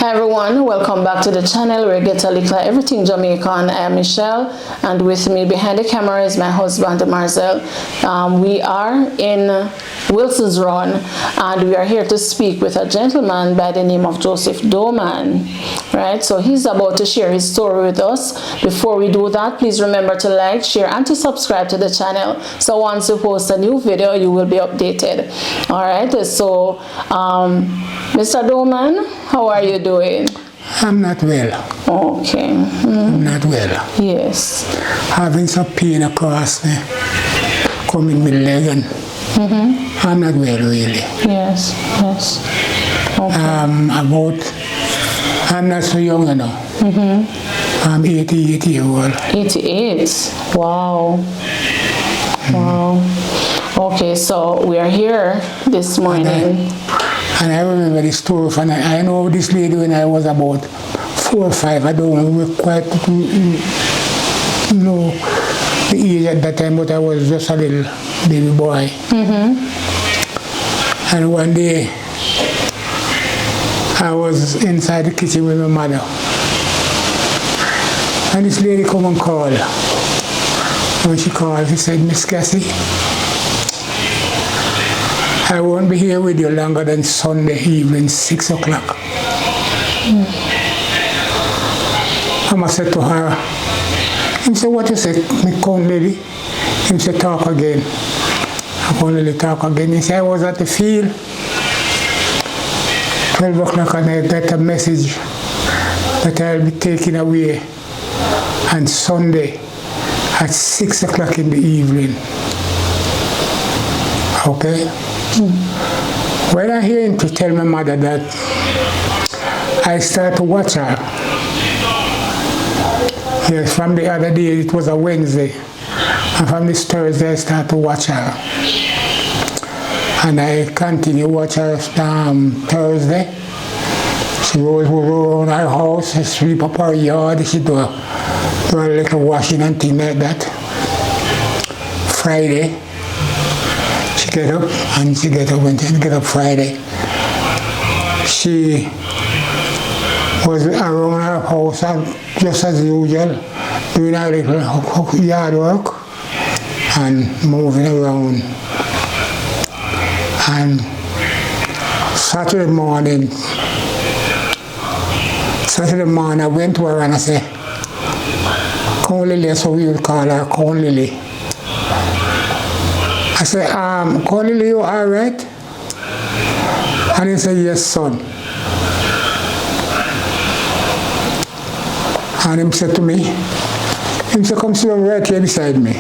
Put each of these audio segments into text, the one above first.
Hi everyone, welcome back to the channel where we get a little everything Jamaican. I am Michelle, and with me behind the camera is my husband Marcel. We are in Wilson's Run, and we are here to speak with a gentleman by the name of Joseph Doman. Right, so he's about to share his story with us. Before we do that, please remember to like, share, and to subscribe to the channel. So once we post a new video, you will be updated. All right, so Mr. Doman, how are you doing? I'm not well. Okay. I'm not well. Yes. Having some pain across me, coming with leg, and I'm not well really. Yes, yes. Okay. I'm not so young now. I'm 88 years old. 88. Wow. Wow. Okay, so we are here this morning. And I remember the story from, I know this lady when I was about 4 or 5. I don't remember quite know the age at that time, but I was just a little baby boy. And one day, I was inside the kitchen with my mother. And this lady come and call. When she called, she said, "Miss Cassie, I won't be here with you longer than Sunday evening, 6 o'clock. I must say to her, he said, "What you said, me count lady?" He said, "Talk again." I couldn't really talk again. He said, "I was at the field, 12 o'clock, and I got a message that I'll be taken away on Sunday at 6 o'clock in the evening." Okay? When I hear him to tell my mother that, I start to watch her. Yes, from the other day, it was a Wednesday. And from this Thursday, I start to watch her. And I continue to watch her Thursday. She goes around her house, she sweep up her yard, she do a little washing and things like that. Friday, she get up and she get up Friday. She was around her house just as usual, doing her little yard work and moving around. And Saturday morning, I went to her and I said, "Count Lily," so we would call her Count Lily. I said, "Count Lily, you all right?" And he said, "Yes, son." And he said to me, he said, "Come sit down right here beside me."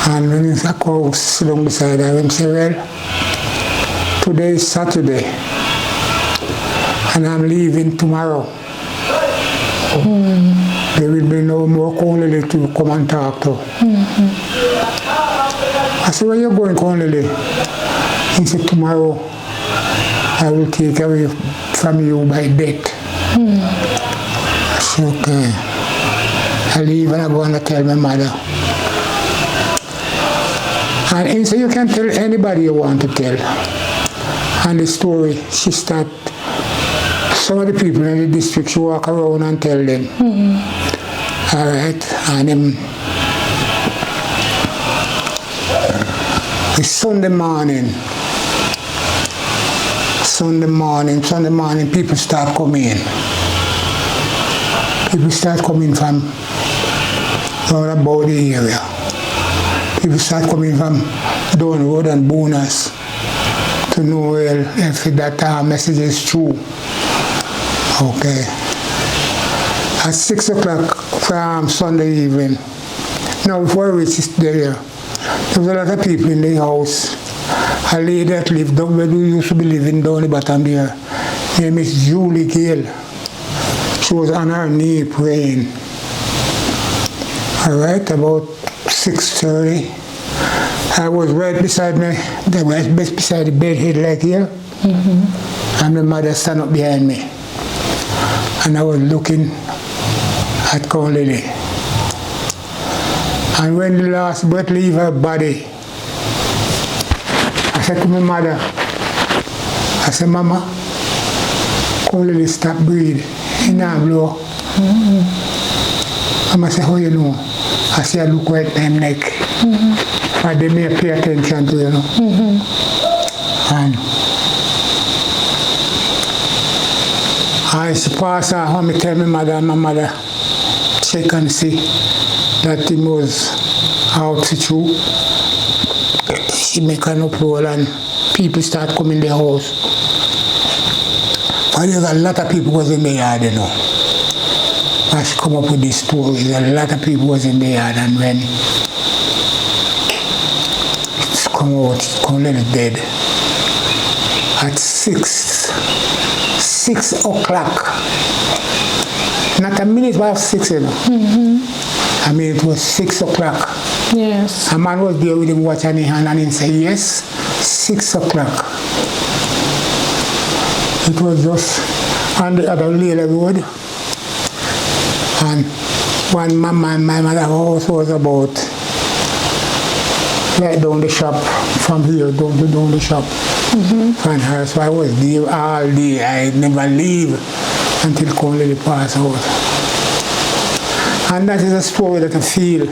And when I go sit down beside her, he said, "Well, today is Saturday, and I'm leaving tomorrow. There will be no more Count Lily to come and talk to." I said, "Where are you going, Count Lily?" He said, "Tomorrow I will take away from you by death." I said, "Okay." I leave and I go and I tell my mother. And he said, "You can tell anybody you want to tell." And the story, she started, some of the people in the district, she walk around and tell them. All right, and it's Sunday morning, people start coming in. People start coming from all about the area. People start coming from Down Road and Bonus to know if that message is true. Okay. At 6 o'clock from Sunday evening, now before we reach there was a lot of people in the house. A lady that lived down where we used to be living down the bottom there, her name is Julie Gale. She was on her knee praying. All right, about 6:30. I was right beside me, beside the bed head like here, and my mother stand up behind me. And I was looking at Count Lily. And when the last breath leave her body, I said to my mother, I said, "Mama, Only stop breathe. He now blow. I say, how you know? I say, I look right them neck. And they may pay attention to, you know. And I pass her home, I tell my mother check and see that he was out to she make an uproar and people start coming in the house. But there's a lot of people was in the yard, you know. As she come up with this story, a lot of people was in the yard, and when it's come out, it's come a little dead. At 6 o'clock. Not a minute past 6, you know. I mean, it was 6 o'clock. Yes. A man was there with him watch in his hand and he said, yes, 6 o'clock. It was just on the other Likkle road. And when my mother house was about right down the shop, from here down the shop. From her, so I was there all day. I never leave until Conley passed out. And that is a story that I feel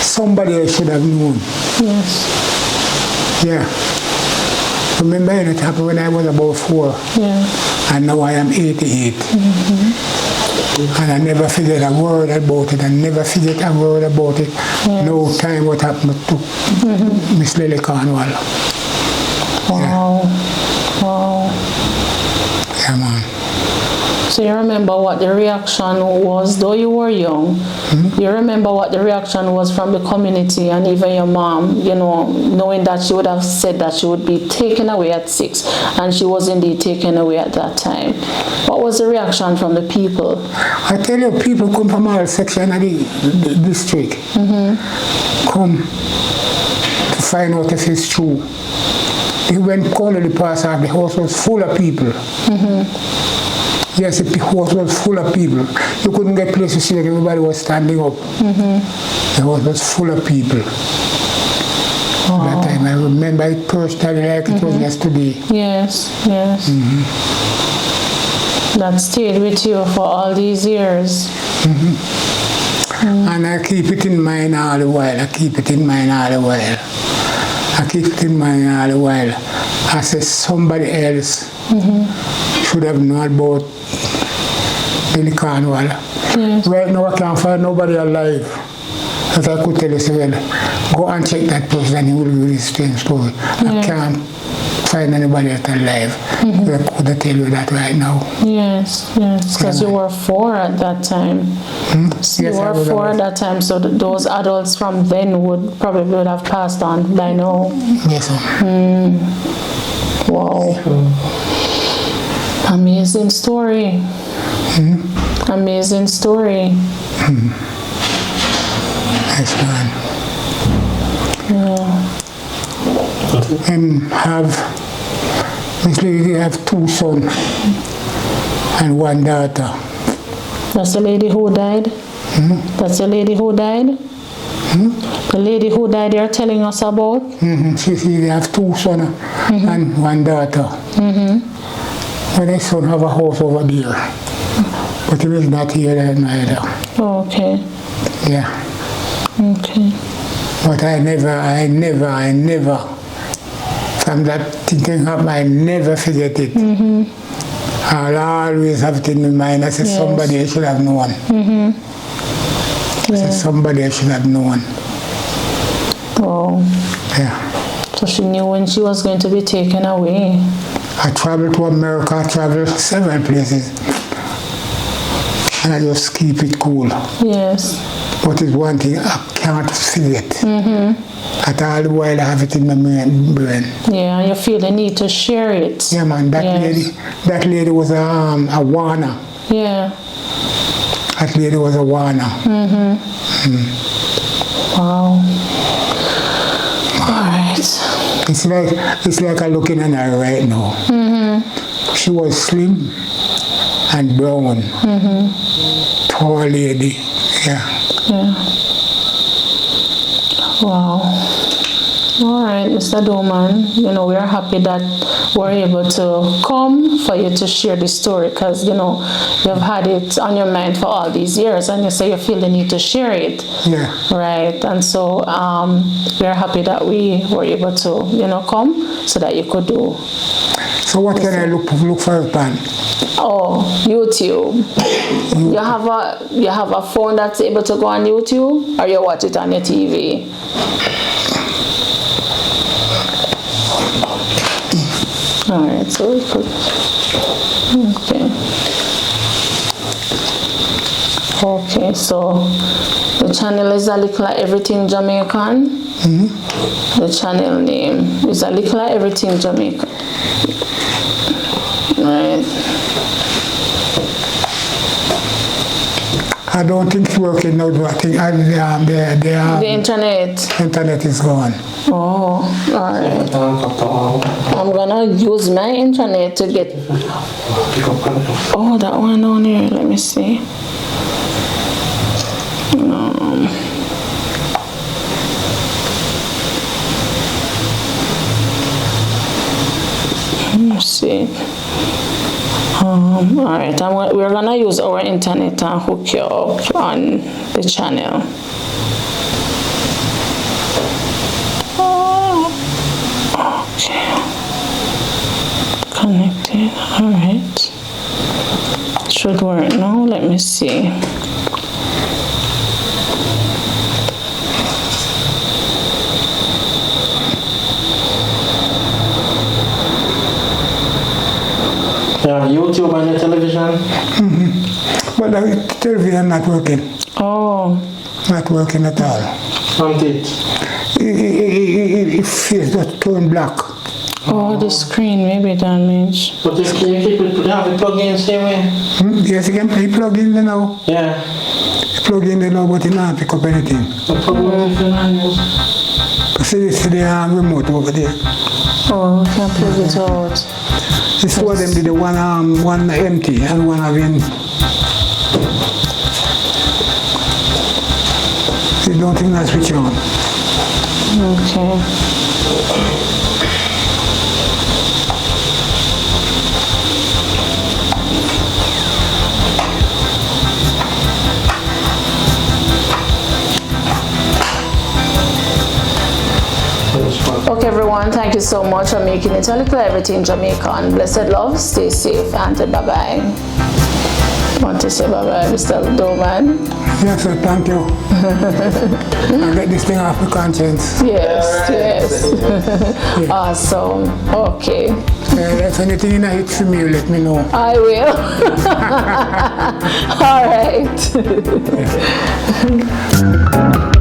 somebody else should have known. Yes. Yeah. Remember it happened when I was about 4. Yeah. And now I am 88. And I never forget a word about it. I never forget a word about it. Yes. No time what happened to Miss Likkle Cornwall. Wow. Wow. Yeah, man. So you remember what the reaction was, though you were young, you remember what the reaction was from the community and even your mom, you know, knowing that she would have said that she would be taken away at 6, and she was indeed taken away at that time. What was the reaction from the people? I tell you, people come from all sections of the district. Come to find out if it's true. When Conley passed out, the house was full of people. Yes, the house was full of people. You couldn't get place to sit, everybody was standing up. The house was full of people. That time I remember it personally like it was yesterday. Yes, yes. That stayed with you for all these years. And I keep it in mind all the while. I keep it in mind all the while. I keep it in mind all the while. I say somebody else should have known about Billy Cornwall. Yes. Right now I can't find nobody alive. As I could tell you, so well, go and check that person and he will give you this strange story. I can't find anybody else alive. I could tell you that right now. Yes, yes, because you were 4 at that time. So Yes, you were 4 at that time, so those adults from then would probably have passed on by now. Yes, sir. Wow. Amazing story. Amazing story. Yes, man. Yeah. And Miss Lady have 2 sons and 1 daughter. That's the lady who died? That's the lady who died? The lady who died you're telling us about? She said they have 2 sons and 1 daughter. But their son have a house over there. But he was not here neither. Oh, okay. Yeah. Okay. But I never, from that thing happened, I never forget it. I'll always have it in my mind. I said, somebody should have known. I said, somebody should have known. Oh. Yeah. So she knew when she was going to be taken away. I traveled to America, I traveled several places. And I just keep it cool. Yes. But it's one thing I can't forget. At all the while I have it in my brain. Yeah, you feel the need to share it. Yeah, man, that lady was a Warner. Yeah. That lady was a Warner. Wow. All right. It's like I'm looking at her right now. She was slim and brown. Tall lady. Yeah. Yeah. Wow. All right, Mr. Doman, we are happy that we're able to come for you to share this story because, you've had it on your mind for all these years and you say you feel the need to share it. Yeah. Right, and so we're happy that we were able to, come so that you could do. So what can I look for upon? Oh, YouTube. You have a phone that's able to go on YouTube, or you watch it on your TV? All right, so we could. Okay. Okay, so the channel is Likkle Everyting Jamaican. Mm-hmm. The channel name is Likkle Everyting Jamaican. Right. I don't think it's working now. I think the internet is gone. Oh, all right. I'm gonna use my internet to get. Oh, that one down here. Let me see. Let's see. All right, we're gonna use our internet and hook you up on the channel. Okay, connected. All right, should work now. Let me see. Yeah, YouTube and the television. Mm-hmm. But the television not working. Oh. Not working at all. And it feels just turn black. Oh, the screen may be damaged. But this, can you keep it, have it plugged in the same way? Yes, you can plug in there now. Yeah. Plug in there now, but you don't pick up anything. But plug in if you're not using. See the remote over there. Oh, I can't plug it out. This two of them did the one empty and one having. You don't think that's switch on. Okay. Okay, everyone, thank you so much for making it a Likkle Everyting Jamaican. Blessed love, stay safe, and bye-bye. Want to say bye-bye, Mr. Doman? Yes, sir, thank you. I get this thing off the conscience. Yes, yes. Yeah. Awesome. Okay. If anything in a hit for me, let me know. I will. All right.